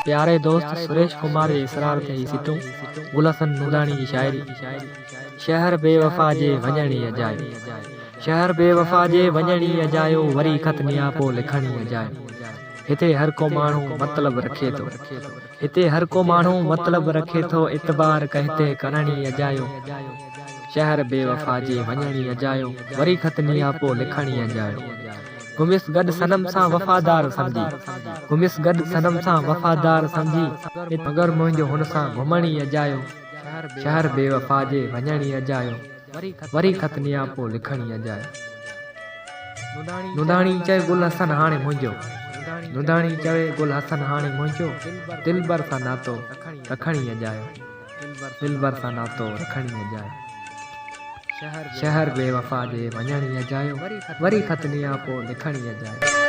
प्यारे दोस्त सुरेश कुमार जे इसरार ते ही सिटूं गुलसन नुदाणी जी शायरी। शहर बेवफा जे वञणी अजायो, शहर बेवफा जे वञणी अजायो, वरी खत नियापो लिखणी अजायो। हिते हर को माण्हू मतलब रखे थो, हिते हर को माण्हू मतलब रखे थो, इतबार कहते करणी अजायो। शहर बेवफा जे वञणी अजायो, वरी खत नियापो लिखणी अजायो। घुमिस गड सनम सां वफादार समझी, घुमिस गड सनम सां वफादार समझी, मगर मुंहिंजो हुन सां घुमणी अजायो। शहर बेवफा जे वञणी अजायो, वरी खत नियापो लिखणी अजायो। नुदाणी चए गुल हसन हाणे मुंहिंजो, नुदाणी चवे गुल हसन हाणे मुंहिंजो, दिलबर सां नातो रखणी अजायो, दिलबर सां नातो रखणी अजायो। शहर बेवफा जे वञणी अजायो, वरी खत नियापो लिखणी अजायो।